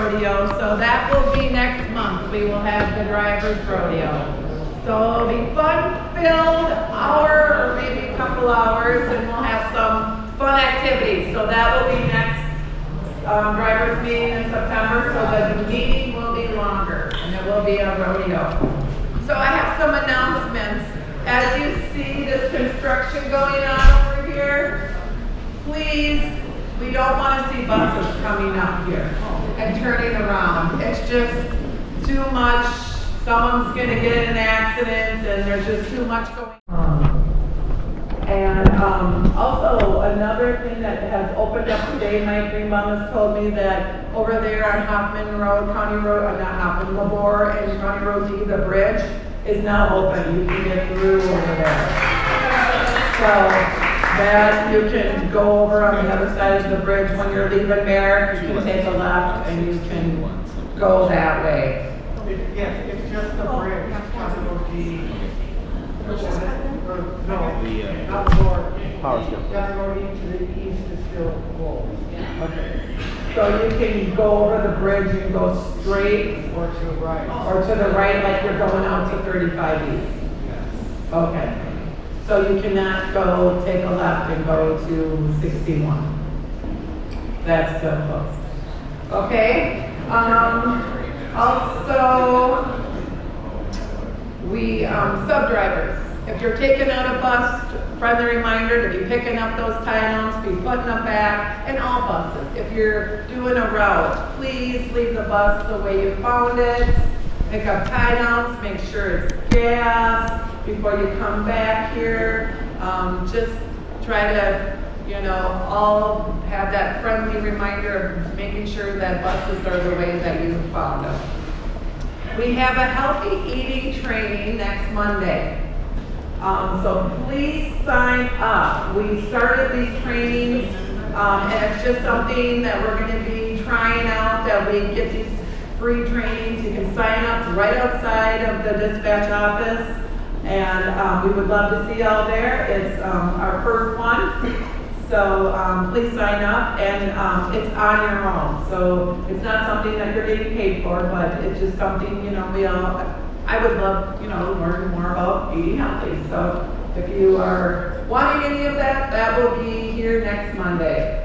rodeo. So that will be next month. We will have the drivers rodeo. So it'll be fun-filled hour or maybe a couple hours, and we'll have some fun activities. So that will be next drivers meeting in September, so that the meeting will be longer and it will be a rodeo. So I have some announcements. As you see this construction going on over here, please, we don't want to see buses coming up here and turning around. It's just too much. Someone's going to get in an accident and there's just too much going on. And also another thing that has opened up today, my green mom has told me that over there on Hoffman Road, County Road, not Hoffman, Labor and County Road D, the bridge is now open. You can get through over there. So that you can go over on the other side of the bridge when you're leaving Merrick, you can take a left and you can go that way. Yes, it's just the bridge, County Road D. No, not north. County Road E to the east is still full. Okay. So you can go over the bridge and go straight Or to the right. or to the right like you're going out to 35 East? Yes. Okay. So you cannot go take a left and go to 61. That's still closed. Okay. Also, we sub-drivers. If you're taking out a bus, friendly reminder to be picking up those tie-downs, be putting them back, and all buses. If you're doing a route, please leave the bus the way you found it. Pick up tie-downs, make sure it's gas before you come back here. Just try to, all have that friendly reminder of making sure that buses are the way that you found them. We have a healthy eating training next Monday. So please sign up. We started these trainings, and it's just something that we're going to be trying out, that we get these free trainings. You can sign up right outside of the dispatch office, and we would love to see you all there. It's our first one, so please sign up, and it's on your own. So it's not something that you're getting paid for, but it's just something, I would love, to learn more about eating healthy. So if you are wanting any of that, that will be here next Monday.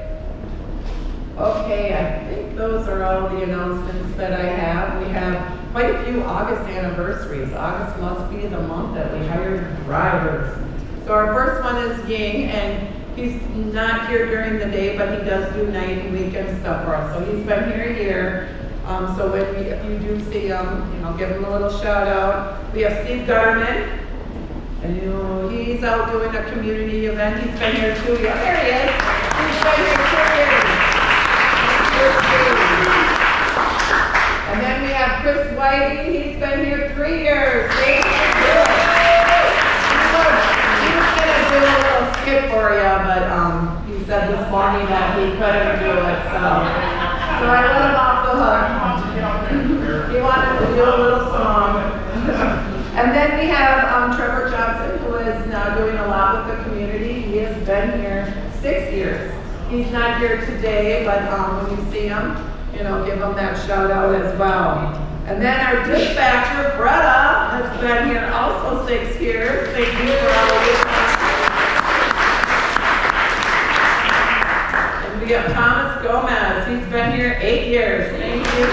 Okay, I think those are all the announcements that I have. We have quite a few August anniversaries. August must be the month that we hire drivers. So our first one is Ying, and he's not here during the day, but he does do night and weekend stuff for us. So he's been here a year. So if you do see him, give him a little shout out. We have Steve Garman, and he's out doing a community event. He's been here 2 years. There he is. He's been here 2 years. And then we have Chris Whiting. He's been here 3 years. He was gonna do a little skit for you, but he said this morning that he couldn't do it. So I let him off the hook. He wanted to do a little song. And then we have Trevor Johnson, who is now doing a lot with the community. He has been here 6 years. He's not here today, but when you see him, give him that shout out as well. And then our dispatcher, Bretta, has been here also 6 years. Thank you for all of this. We have Thomas Gomez. He's been here 8 years. Thank you.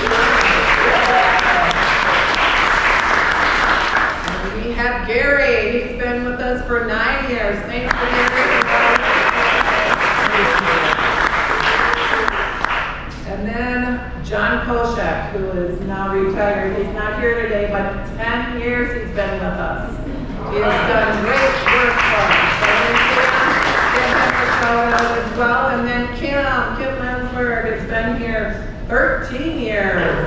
And we have Gary. He's been with us for 9 years. Thanks for Gary. And then John Koshak, who is now retired. He's not here today, but 10 years he's been with us. He has done great work for us. As well, and then Kim Lansberg has been here 13 years.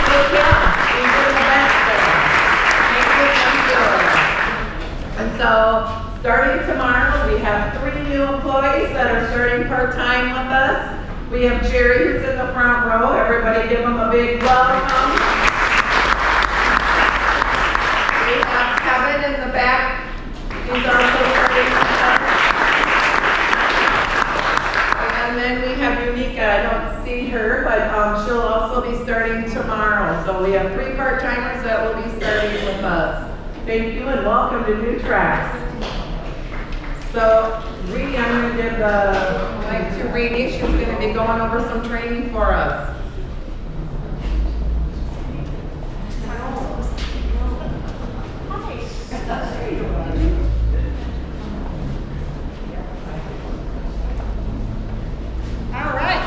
So Kim, she's in the back there. And so, starting tomorrow, we have 3 new employees that are starting part-time with us. We have Jerry, who's in the front row. Everybody give him a big welcome. We have Kevin in the back. He's also starting with us. And then we have Unica. I don't see her, but she'll also be starting tomorrow. So we have 3 part-timers that will be starting with us. Thank you and welcome to New Tracks. So, Reene, I'm going to give the mic to Reene. She's going to be going over some training for us. All right.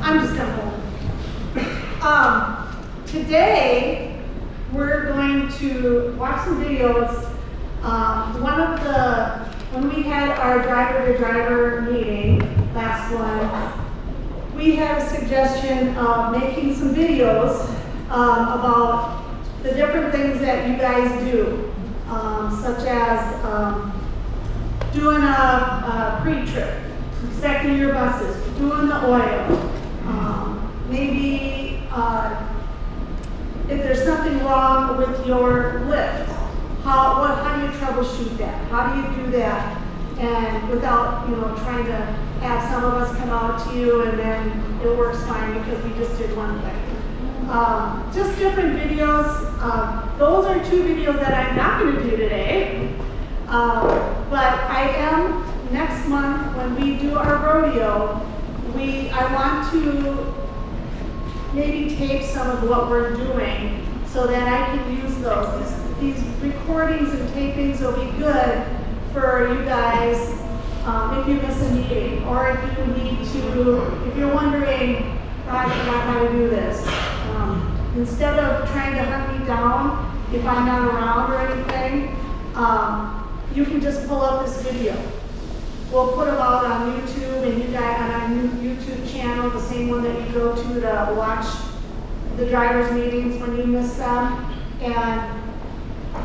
I'm just gonna hold. Today we're going to watch some videos. When we had our driver-to-driver meeting last one, we had a suggestion of making some videos about the different things that you guys do, such as doing a pre-trip, inspecting your buses, doing the oil, maybe if there's something wrong with your lift, how do you troubleshoot that? How do you do that? And without, trying to have some of us come out to you and then it works fine because we just did one thing. Just different videos. Those are 2 videos that I'm not going to do today. But I am, next month when we do our rodeo, I want to maybe tape some of what we're doing so that I can use those. These recordings and tapings will be good for you guys if you miss a meeting or if you're wondering, I forgot how to do this. Instead of trying to hunt me down if I'm not around or anything, you can just pull up this video. We'll put them out on YouTube and you guys on our new YouTube channel, the same one that you go to watch the drivers' meetings when you miss them. And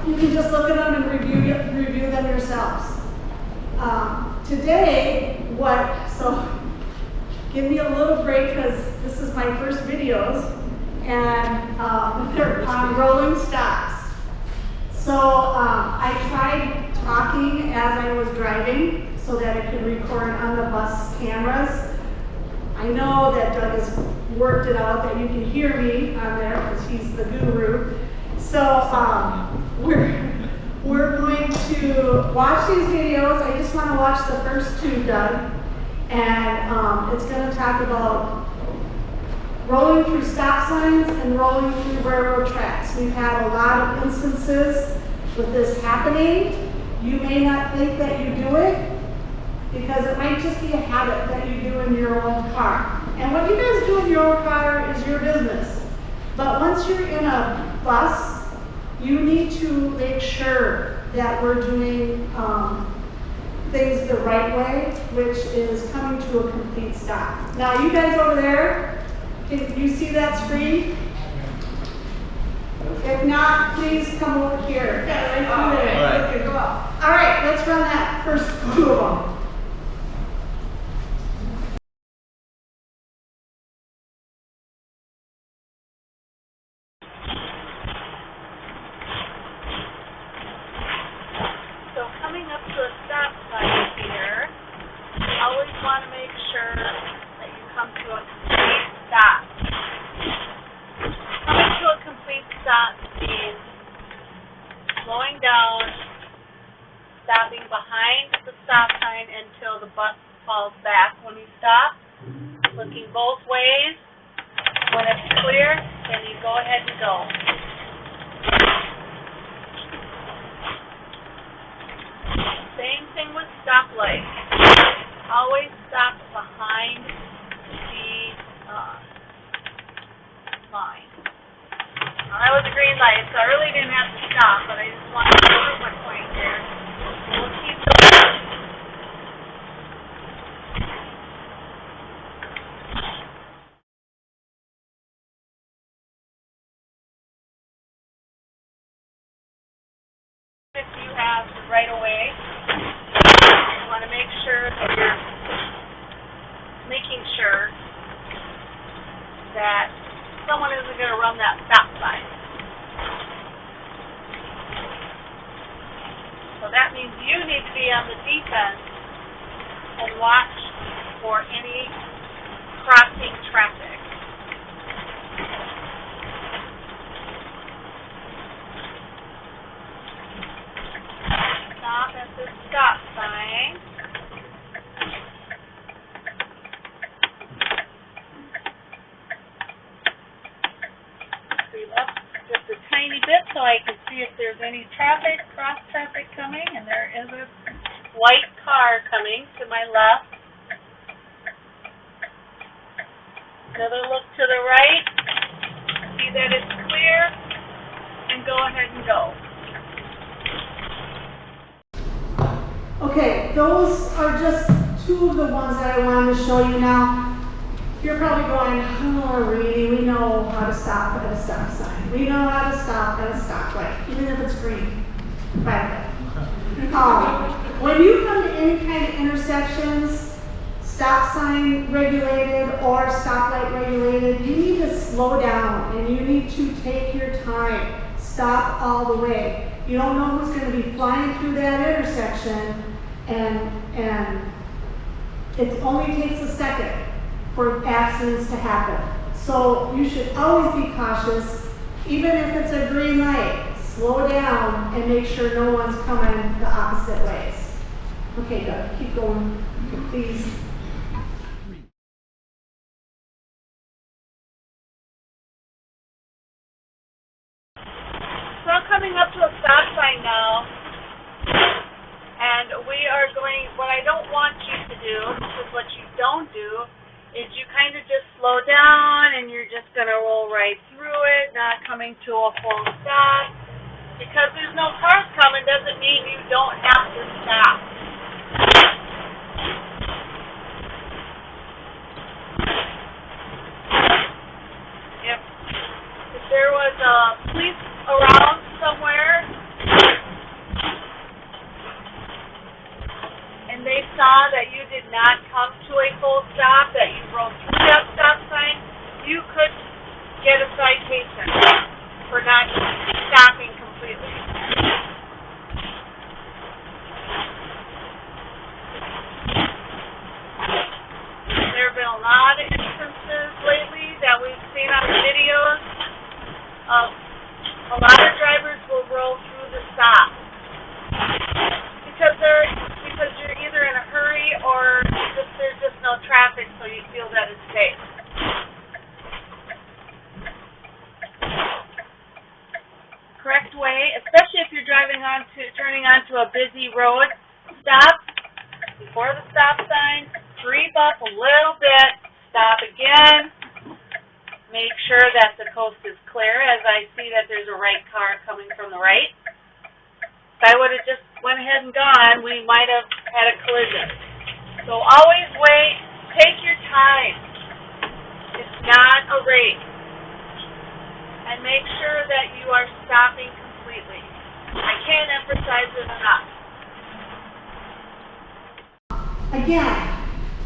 you can just look at them and review them yourselves. Today, so give me a little break because this is my first videos and they're on rolling stops. So I tried talking as I was driving so that I could record on the bus cameras. I know that Doug has worked it out that you can hear me on there because he's the guru. So we're going to watch these videos. I just want to watch the first 2, Doug. And it's going to talk about rolling through stop signs and rolling through railroad tracks. We've had a lot of instances with this happening. You may not think that you do it because it might just be a habit that you do in your own car. And what you guys do in your own car is your business. But once you're in a bus, you need to make sure that we're doing things the right way, which is coming to a complete stop. Now, you guys over there, can you see that screen? If not, please come over here. All right, let's run that first 2 of them. Slowing down, stopping behind the stop sign until the bus falls back when you stop, looking both ways. When it's clear, then you go ahead and go. Same thing with stoplights. Always stop behind the line. That was a green light, so I really didn't have to stop, but I just wanted to prove my point here. We'll keep going. If you have the right of way, you want to make sure that you're making sure that someone isn't going to run that stop sign. So that means you need to be on the defense and watch for any crossing traffic. Stop at the stop sign. Speed up just a tiny bit so I can see if there's any traffic, cross traffic coming, and there is a white car coming to my left. Another look to the right, see that it's clear, and go ahead and go. Okay, those are just two of the ones that I wanted to show you now. You're probably going, oh, Reene, we know how to stop at a stop sign. We know how to stop at a stoplight, even if it's green. But when you come to any kind of intersections, stop sign regulated or stoplight regulated, you need to slow down and you need to take your time. Stop all the way. You don't know who's going to be flying through that intersection, and it only takes a second for accidents to happen. So you should always be cautious, even if it's a green light. Slow down and make sure no one's coming the opposite ways. Okay, good. Keep going, please. So I'm coming up to a stop sign now, and we are going, what I don't want you to do, this is what you don't do, is you kind of just slow down and you're just going to roll right through it, not coming to a full stop. Because there's no cars coming doesn't mean you don't have to stop. If there was police around somewhere and they saw that you did not come to a full stop, that you drove through that stop sign, you could get a citation for not stopping completely. There have been a lot of instances lately that we've seen on the videos of a lot of drivers will roll through the stop because you're either in a hurry or there's just no traffic, so you feel that it's safe. Correct way, especially if you're turning onto a busy road, stop before the stop sign, creep up a little bit, stop again, make sure that the coast is clear as I see that there's a right car coming from the right. If I would have just went ahead and gone, we might have had a collision. So always wait, take your time. It's not a race. And make sure that you are stopping completely. I can't emphasize it enough. Again,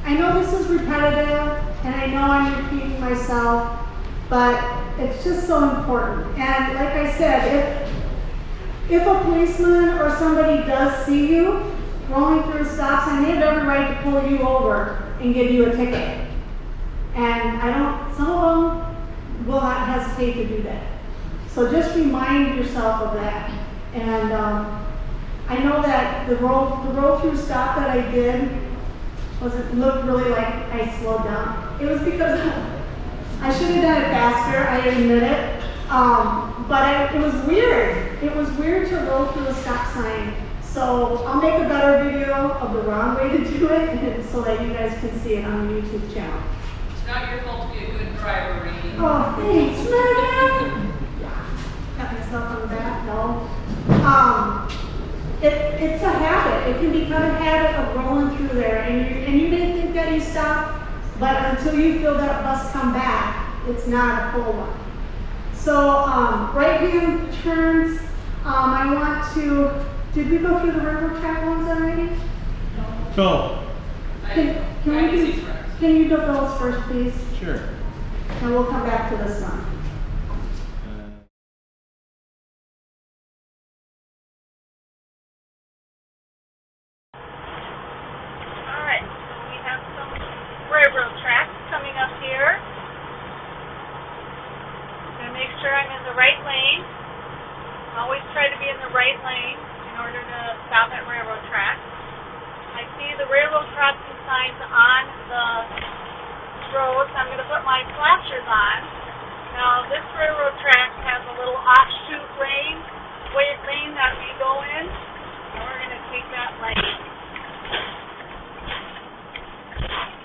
I know this is repetitive, and I know I'm repeating myself, but it's just so important. And like I said, if a policeman or somebody does see you rolling through a stop sign, they have every right to pull you over and give you a ticket. And some of them will not hesitate to do that. So just remind yourself of that. And I know that the roll through stop that I did looked really like I slowed down. It was because I should have done it faster, I admit it. But it was weird. It was weird to roll through a stop sign. So I'll make a better video of the wrong way to do it so that you guys can see it on the YouTube channel. It's not your fault to be a good driver, Reene. Oh, thanks, man. Got myself on the back, no. It's a habit. It can become a habit of rolling through there, and you may think that you stop, but until you feel that bus come back, it's not a full one. So right-hand turns, I want to. Did we go through the railroad track ones already? No. Can you do those first, please? Sure. And we'll come back to this one. All right, so we have some railroad tracks coming up crossing signs on the road, so I'm going to put my flashers on. Now, this railroad track has a little offshoot lane that we go in, and we're going to take that lane.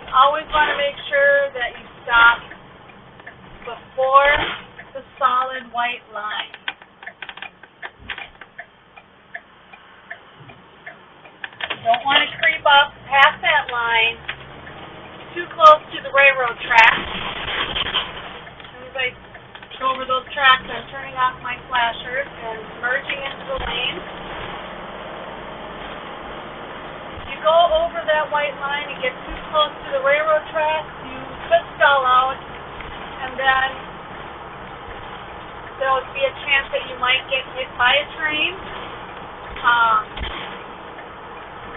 You always want to make sure that you stop before the solid white line. You don't want to creep up past that line too close to the railroad track. As soon as I go over those tracks, I'm turning off my flashers and merging into the lane. If you go over that white line and get too close to the railroad tracks, you could stall out, and then there would be a chance that you might get hit by a train.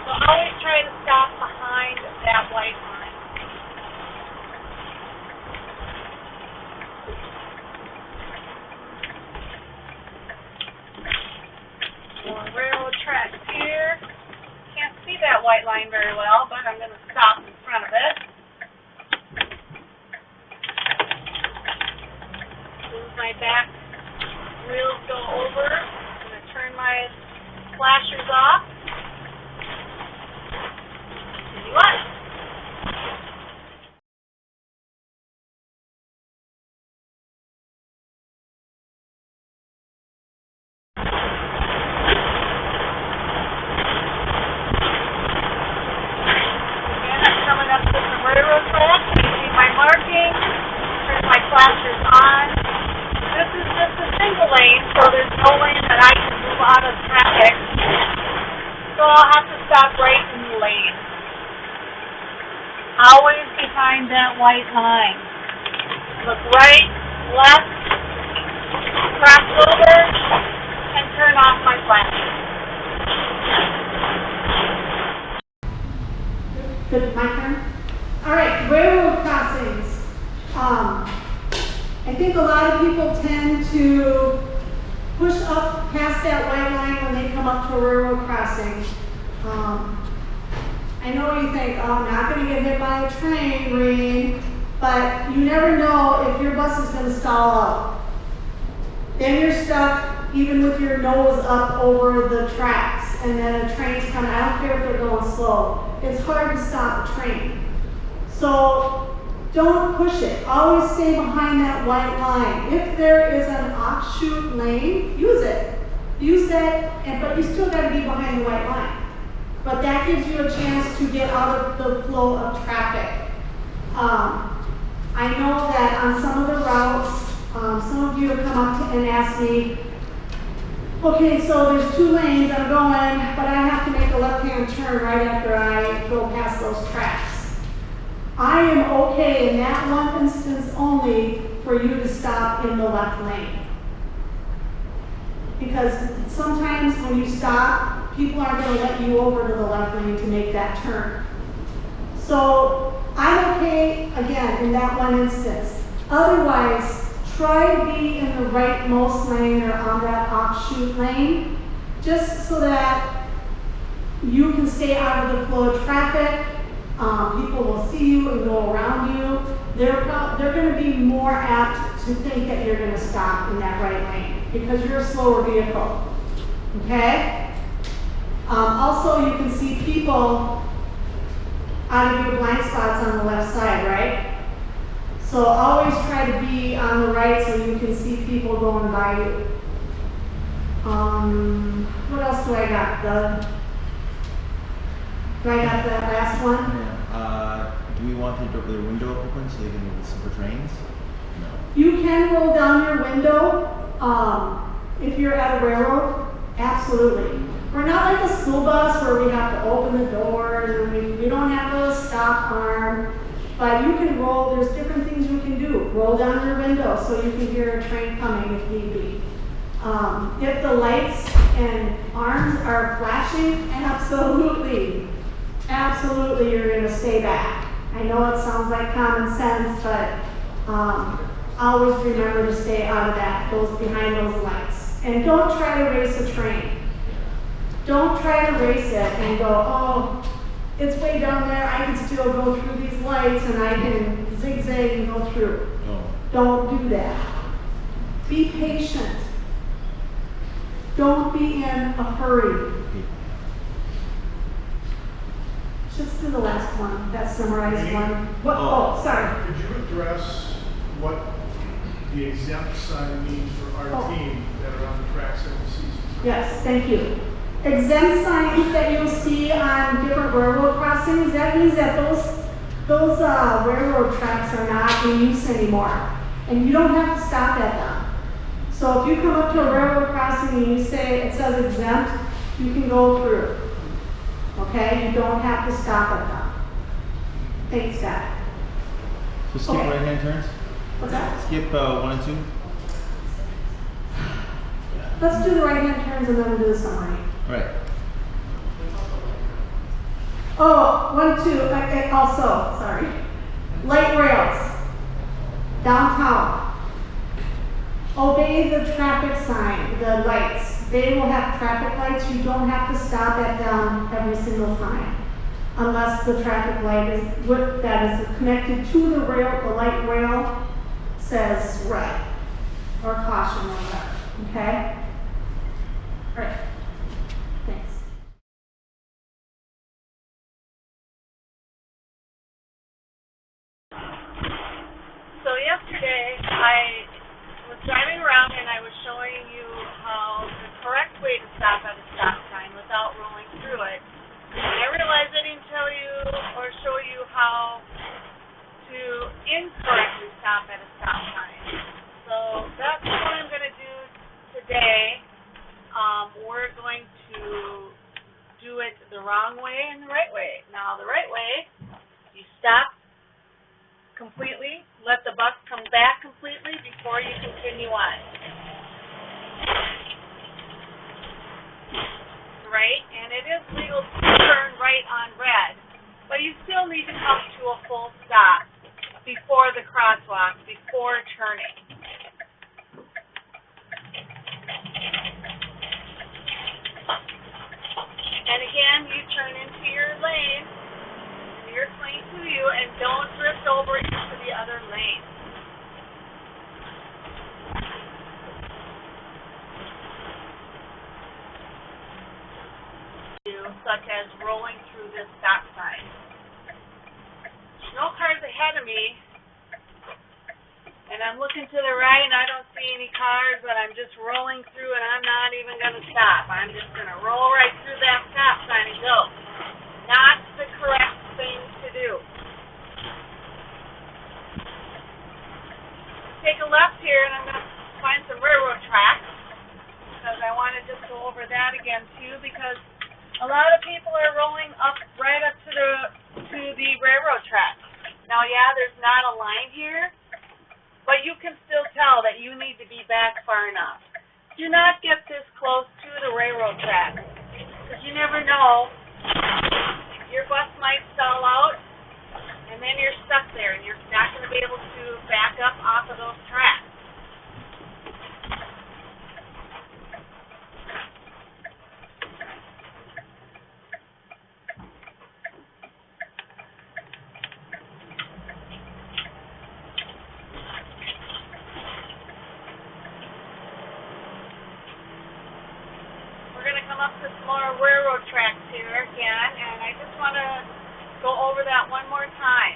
So always try to stop behind that white line. More railroad tracks here. Can't see that white line very well, but I'm going to stop in front of it. As soon as my back wheels go over, I'm going to turn my flashers off. See what? Flashers on. This is just a single lane, so there's no lane that I can move out of traffic. So I'll have to stop right in the lane. Always behind that white line. Look right, left, cross over, and turn off my flashers. Good, my turn? All right, railroad crossings. I think a lot of people tend to push up past that white line when they come up to a railroad crossing. I know you think, oh, I'm not going to get hit by a train, Reene, but you never know if your bus is going to stall out. Then you're stuck even with your nose up over the tracks, and then a train's coming. I don't care if they're going slow. It's hard to stop a train. So don't push it. Always stay behind that white line. If there is an offshoot lane, use it. Use that, but you still got to be behind the white line. But that gives you a chance to get out of the flow of traffic. I know that on some of the routes, some of you have come up and asked me, okay, so there's 2 lanes I'm going, but I have to make a left-hand turn right after I go past those tracks. I am okay in that one instance only for you to stop in the left lane. Because sometimes when you stop, people aren't going to let you over to the left lane to make that turn. So I'm okay, again, in that one instance. Otherwise, try to be in the rightmost lane or on that offshoot lane, just so that you can stay out of the flow of traffic. People will see you and go around you. They're going to be more apt to think that you're going to stop in that right lane because you're a slower vehicle. Okay? Also, you can see people out of your blind spots on the left side, right? So always try to be on the right so you can see people going by you. What else do I got? Do I got that last one? Yeah. Do we want the window open so they can listen for trains? No. You can roll down your window if you're at a railroad. Absolutely. We're not like a school bus where we have to open the doors and we don't have a stop arm. But you can roll, there's different things you can do. Roll down your window so you can hear a train coming if need be. If the lights and arms are flashing, absolutely you're going to stay back. I know it sounds like common sense, but always remember to stay out of behind those lights. And don't try to race a train. Don't try to race it and go, oh, it's way down there, I can still go through these lights and I can zigzag and go through. Oh. Don't do that. Be patient. Don't be in a hurry. Just do the last one, that summarized one. What, oh, sorry. Could you address what the exempt sign means for our team that are on the tracks every season? Yes, thank you. Exempt signs that you'll see on different railroad crossings, that means that those railroad tracks are not in use anymore. And you don't have to stop at them. So if you come up to a railroad crossing and you say it says exempt, you can go through. Okay, you don't have to stop at them. Thanks, Scott. So skip Okay. right-hand turns? What's that? Skip 1 and 2? Let's do the right-hand turns and then we'll do the summary. Right. Oh, 1, 2, also, sorry. Light rails. Downtown. Obey the traffic sign, the lights. They will have traffic lights. You don't have to stop at them every single time. Unless the traffic light is, that is connected to the rail, the light rail says red or caution or whatever, okay? All right, thanks. So yesterday, I was driving around and I was showing you how the correct way to stop at a stop sign without rolling through it. And I realized I didn't tell you or show you how to incorrectly stop at a stop sign. So that's what I'm going to do today. We're going to do it the wrong way and the right way. Now the right way, you stop completely, let the bus come back completely before you continue on. Right? And it is legal to turn right on red, but you still need to come to a full stop before the crosswalk, before turning. And again, you turn into your lane, nearest lane to you, and don't drift over into the other lane. Such as rolling through this stop sign. There's no cars ahead of me, and I'm looking to the right and I don't see any cars, but I'm just rolling through and I'm not even going to stop. I'm just going to roll right through that stop sign and go. Not the correct thing to do. Take a left here and I'm going to find some railroad tracks because I want to just go over that again too, because a lot of people are rolling up right up to the railroad tracks. Now, yeah, there's not a line here, but you can still tell that you need to be back far enough. Do not get this close to the railroad tracks, because you never know. Your bus might stall out, and then you're stuck there, and you're not going to be able to back up off of those tracks. Up to some more railroad tracks here again, and I just want to go over that one more time.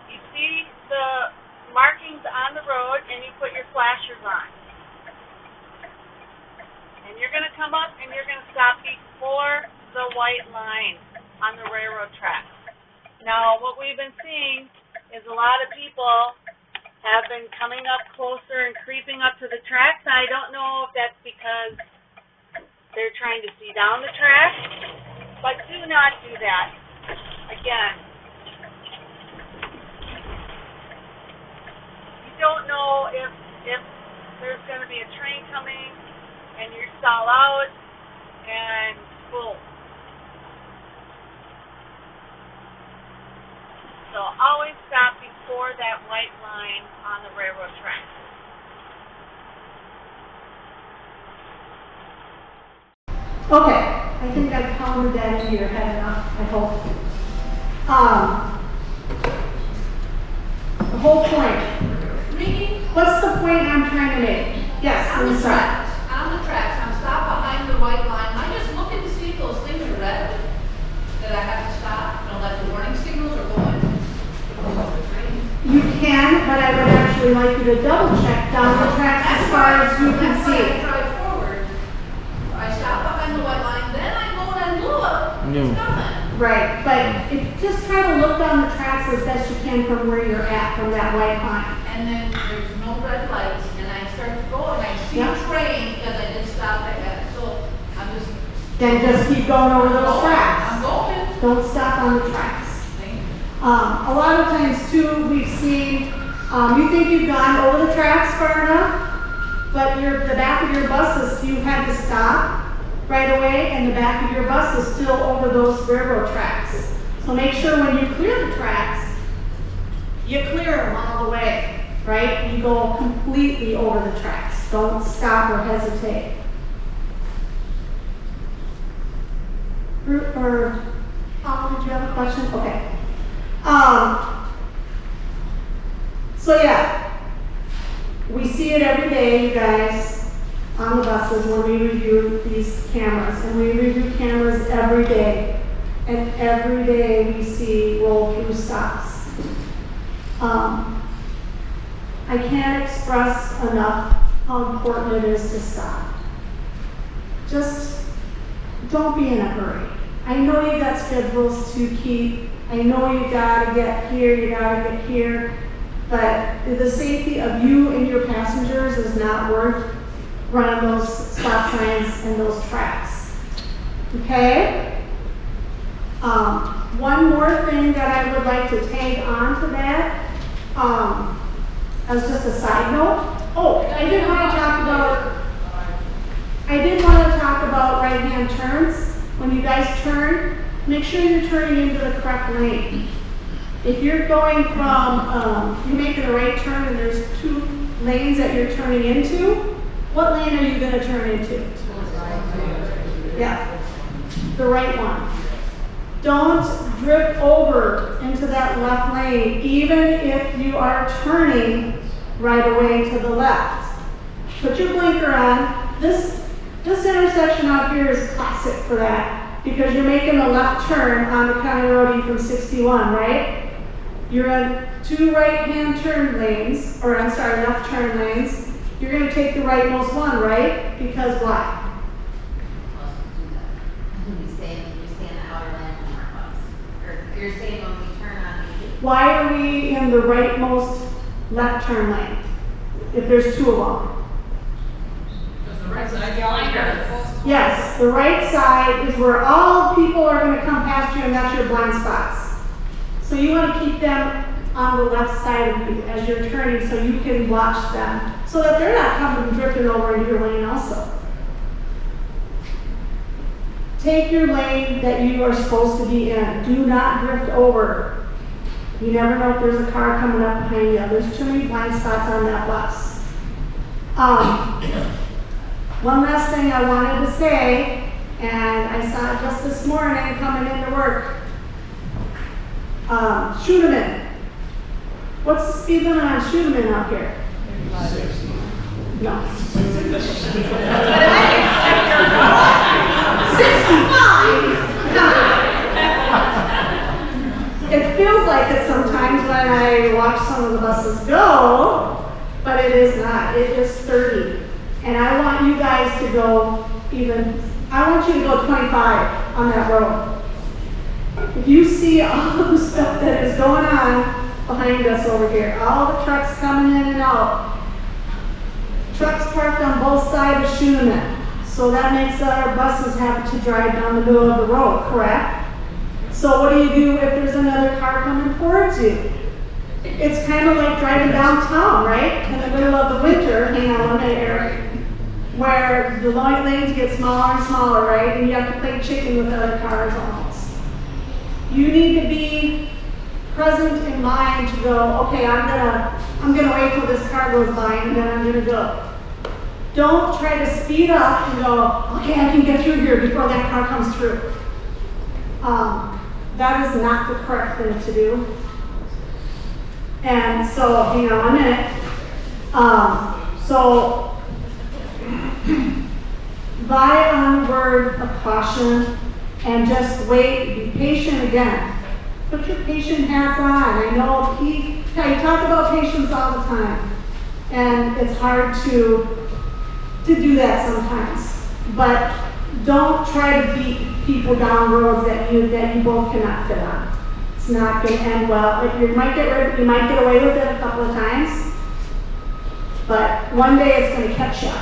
You see the markings on the road, and you put your flashers on. And you're going to come up and you're going to stop before the white line on the railroad tracks. Now, what we've been seeing is a lot of people have been coming up closer and creeping up to the tracks. I don't know if that's because they're trying to see down the track, but do not do that. Again, you don't know if there's going to be a train coming and you stall out and boom. So always stop before that white line on the railroad track. Okay, I think I've pounded that into your head enough, I hope. The whole point. Reene, What's the point I'm trying to make? Yes, on the Lisa. tracks, I'm stopped behind the white line, I'm just looking to see if those things are red, that I have to stop, like the warning signals are going. You can, but I would actually like you to double check down the tracks as far as you can That's why I see. drive forward, I stop behind the white line, then I go and look, it's coming. Right, but just try to look down the tracks as best you can from where you're at, from that white line. And then there's no red lights, and I start to go, and I see Yep. a train, because I did stop at that, so I'm just. Then just keep going over those I'm tracks. going. Don't stop on the tracks. A lot of times too, we've seen, you think you've gone over the tracks far enough, but the back of your buses, you had to stop right away, and the back of your bus is still over those railroad tracks. So make sure when you clear the tracks, you clear them all the way, right? You go completely over the tracks. Don't stop or hesitate. Did you have a question? Okay. So yeah, we see it every day, you guys, on the buses when we review these cameras, and we review cameras every day, and every day we see roll-through stops. I can't express enough how important it is to stop. Just don't be in a hurry. I know you got schedules to keep. I know you gotta get here, you gotta get here, but the safety of you and your passengers is not worth running those stop signs and those tracks. Okay? One more thing that I would like to tag on to that, as just a side note. Oh, I did want to talk about right-hand turns. When you guys turn, make sure you're turning into the correct lane. If you're going from, you're making a right turn and there's two lanes that you're turning into, what lane are you going to turn into? Yeah, the right one. Don't drift over into that left lane, even if you are turning right away to the left. Put your blinker on. This intersection out here is classic for that, because you're making a left turn on the county road from 61, right? You're in two right-hand turn lanes, or I'm sorry, left turn lanes. You're going to take the rightmost one, right? Because why? You stay in the outer lane from our bus. Or you're saying when we turn on the. Why are we in the rightmost left turn lane if there's two of them? Because the right side blinders. Yes, the right side is where all people are going to come past you, and that's your blind spots. So you want to keep them on the left side of you as you're turning, so you can watch them, so that they're not coming and drifting over into your lane also. Take your lane that you are supposed to be in. Do not drift over. You never know if there's a car coming up behind you. There's too many blind spots on that bus. One last thing I wanted to say, and I saw it just this morning coming into work. Schooneman. What's the speed limit on Schooneman out here? 60. No. 65. It feels like it sometimes when I watch some of the buses go, but it is not. It is 30. And I want you guys to go I want you to go 25 on that road. If you see all the stuff that is going on behind us over here, all the trucks coming in and out, trucks parked on both sides of Schooneman, so that makes our buses have to drive down the middle of the road, correct? So what do you do if there's another car coming towards you? It's kind of like driving downtown, right? In the middle of the winter, hang on one minute, Eric, where the lanes get smaller and smaller, right? And you have to play chicken with other cars almost. You need to be present in mind to go, okay, I'm gonna wait till this car goes by and then I'm gonna go. Don't try to speed up and go, okay, I can get through here before that car comes through. That is not the correct thing to do. And so, hang on a minute. So, by on word of caution and just wait, be patient again. Put your patient hats on. I know I talk about patience all the time. And it's hard to do that sometimes. But don't try to beat people down roads that you both cannot fit on. It's not going to end well. You might get away with it a couple of times, but one day it's going to catch you.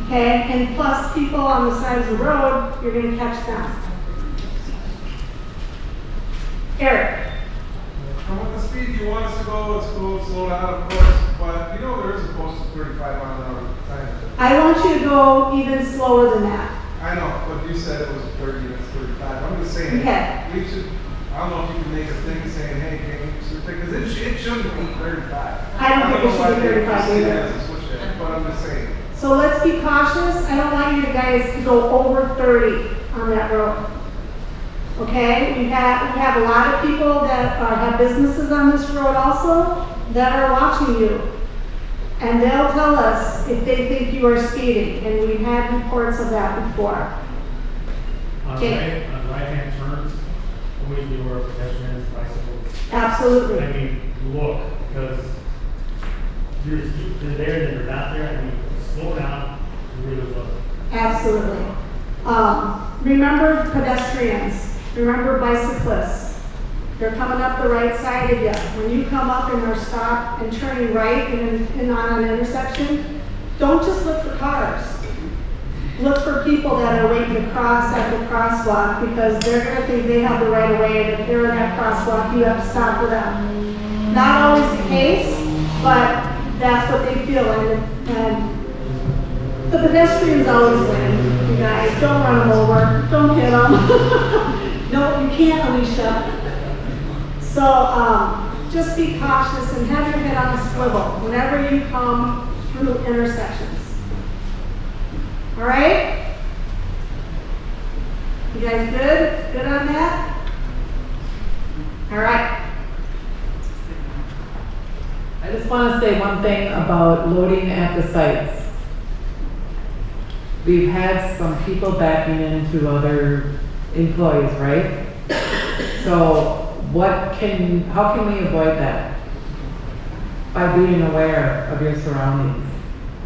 Okay? And plus, people on the sides of the road, you're going to catch them. Eric. And with the speed you want us to go, it's cool, slow down, of course, but you know there is a post of 35 mile an hour time. I want you to go even slower than that. I know, but you said it was 30 and it's 35. I'm just saying, Okay. we should, I don't know if you can make a thing saying, hey, can you, because it shouldn't be 35. I don't think it should be 35 either. either. But I'm just saying. So let's be cautious. I don't want you guys to go over 30 on that road. Okay? We have a lot of people that have businesses on this road also that are watching you. And they'll tell us if they think you are speeding. And we've had reports of that before. On right-hand turns, always be aware of pedestrians, bicycles. Absolutely. I mean, look, because they're there, then they're not there. I mean, slow down, really look. Absolutely. Remember pedestrians. Remember bicyclists. They're coming up the right side of you. When you come up and are stopped and turning right and on an intersection, don't just look for cars. Look for people that are waiting to cross at the crosswalk because they're going to think they have the right of way, and if they're in that crosswalk, you have to stop for them. Not always the case, but that's what they feel, and the pedestrians always win. You guys, don't run them over, don't hit them. No, you can't, Alicia. So just be cautious and have your head on a swivel whenever you come through intersections. All right? You guys good? Good on that? All right. I just want to say one thing about loading at the sites. We've had some people backing into other employees, right? So how can we avoid that? By being aware of your surroundings.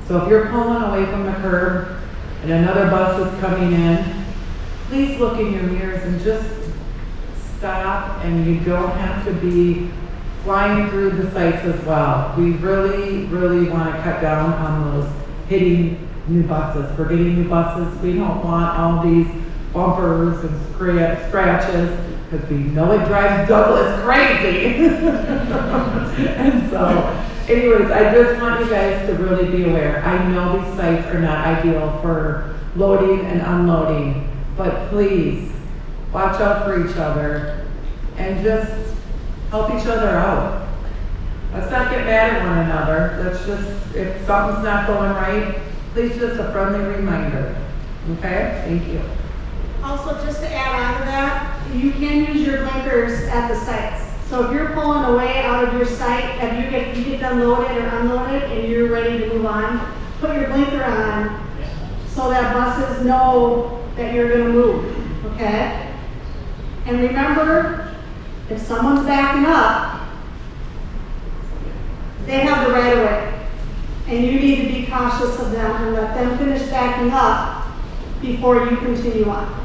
So if you're pulling away from the curb and another bus is coming in, please look in your mirrors and just stop, and you don't have to be flying through the sites as well. We really, really want to cut down on those hitting new buses. We're getting new buses. We don't want all these bumpers and scratches because we know it drives Douglas crazy. And so, anyways, I just want you guys to really be aware. I know these sites are not ideal for loading and unloading, but please watch out for each other and just help each other out. Let's not get mad at one another. Let's just, if something's not going right, please just a friendly reminder. Okay? Thank you. Also, just to add on to that, you can use your blinkers at the sites. So if you're pulling away out of your site, if you get done loaded or unloaded and you're ready to move on, put your blinker on so that buses know that you're going to move, okay? And remember, if someone's backing up, they have the right of way. And you need to be cautious of them and let them finish backing up before you continue on.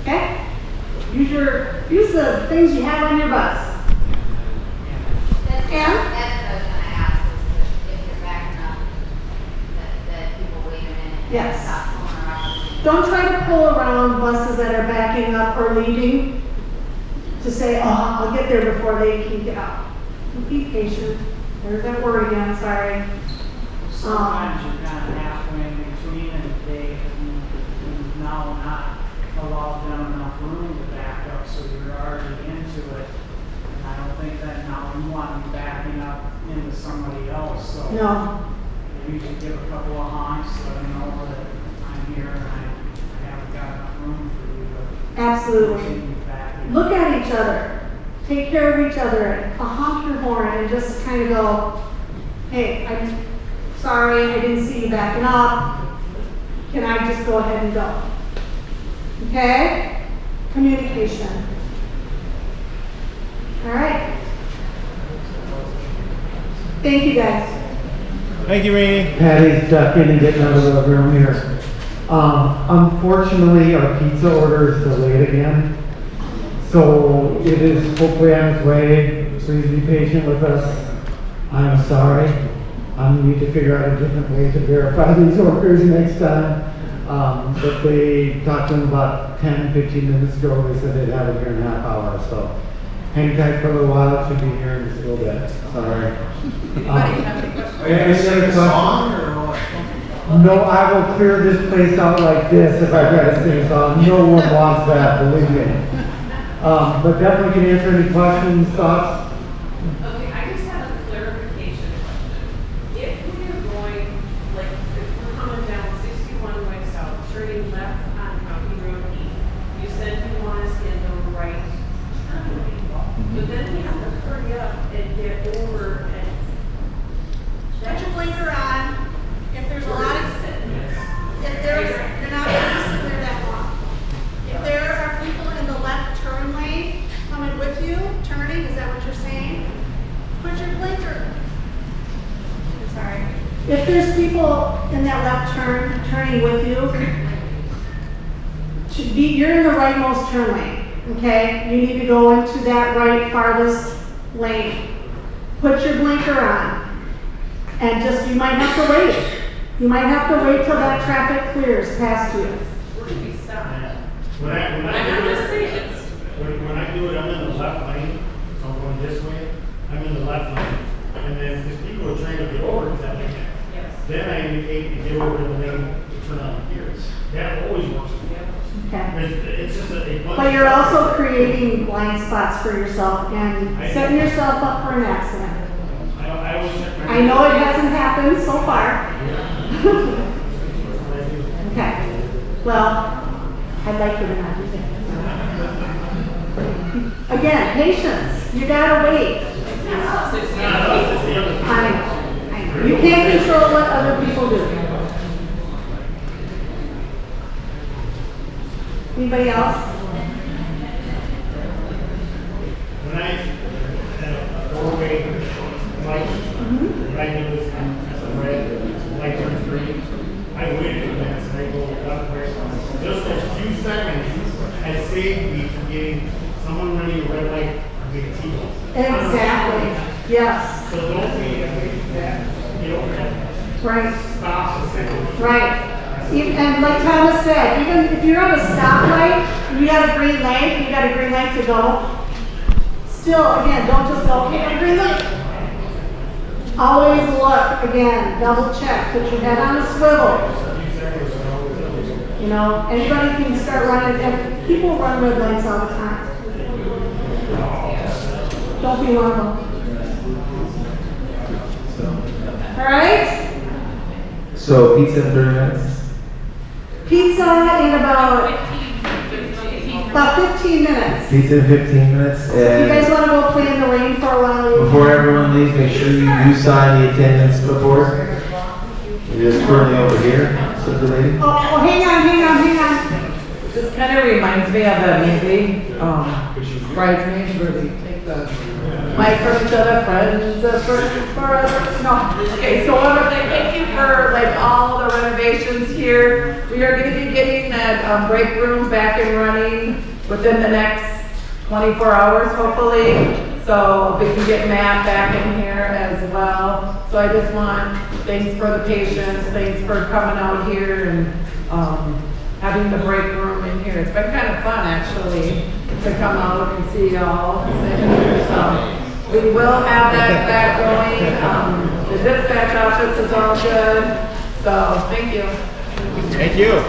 Okay? Use the things you have on your bus. That's what I was gonna ask, is if you're backing up, that people wait a minute. And Yes. stop pulling around. Don't try to pull around buses that are backing up or leaving to say, oh, I'll get there before they can get out. Be patient. There's that word again, sorry. Sometimes you're kind of halfway in between and they now not allow them enough room to back up, so you're already into it. And I don't think that now you want to be backing up into somebody else, so. No. we usually give a couple of honks, let them know that I'm here and I haven't got enough room for you to. Absolutely. continue back in. Look at each other. Take care of each other. Honk your horn and just kind of go, hey, I'm sorry, I didn't see you backing up. Can I just go ahead and go? Okay? Communication. All right. Thank you, guys. Thank you, Reene. Patty's ducking and getting out of the room here. Unfortunately, our pizza order is delayed again. So it is hopefully on its way. Please be patient with us. I'm sorry. I need to figure out a different way to verify these orders next time. But they talked to them about 10, 15 minutes ago. They said they'd have it here in a half hour. So hang tight for a little while. It should be here in just a little bit. Sorry. Anybody have any questions? Any other questions? No, I will clear this place out like this if I try to sing a song. No one wants that, believe me. But definitely can answer any questions, thoughts. Okay, I just have a clarification question. If we are going, like, if we're coming down 61 way south, turning left on County Road E, you said you want us in the right turn lane. But then we have to hurry up and get over and. Put your blinker on. If there's a lot of, if there's, you're not going to sit there that long. If there are people in the left turn lane coming with you, turning, is that what you're saying? Put your blinker. I'm sorry. If there's people in that left turn, turning with you, you're in the rightmost turn lane, okay? You need to go into that right farthest lane. Put your blinker on. And just, you might have to wait. You might have to wait till that traffic clears past you. Where do we stop? When I'm just saying, it's, when I do it, I'm in the left lane, so I'm going this way, I'm in the left lane. And then if people are trying to get over to that lane, yes. then I indicate to get over to the lane to turn on the gears. That always works for me. Okay. It's just a. But you're also creating blind spots for yourself and setting yourself up for an accident. I always check my. I know it hasn't happened so far. Okay. Well, I'd like you to not do that. Again, patience. You gotta wait. I know. You can't control what other people do. Anybody else? When I had a doorway light, when I knew this was red, light turns green, I waited for minutes and I go left, right. Just those few seconds has saved me from getting someone running a red light or getting T-boned. Exactly. Yes. So don't be afraid of that. You know, Right. stop a second. Right. And like Thomas said, even if you're at a stoplight, you got a green light to go. Still, again, don't just go, okay, I'm green light. Always look, again, double check, put your head on a swivel. You know, anybody can start running, and people run red lights all the time. Don't be one of them. All right? So pizza in 30 minutes? Pizza in about 15 minutes. Pizza in 15 minutes. You guys And want to go play in the rain for a while? before everyone leaves, make sure you sign the attendance report. It is currently over here, said the lady. Oh, hang on. This kind of reminds me of that movie, Bridesmaids, where they take the mic from each other, friends forever. No. Okay, so thank you for like all the renovations here. We are going to be getting that break room back and running within the next 24 hours, hopefully. So we can get Matt back in here as well. So I just want thanks for the patience, thanks for coming out here and having the break room in here. It's been kind of fun actually to come out and see y'all. So we will have that back going. The dispatch office is all good. So thank you. Thank you.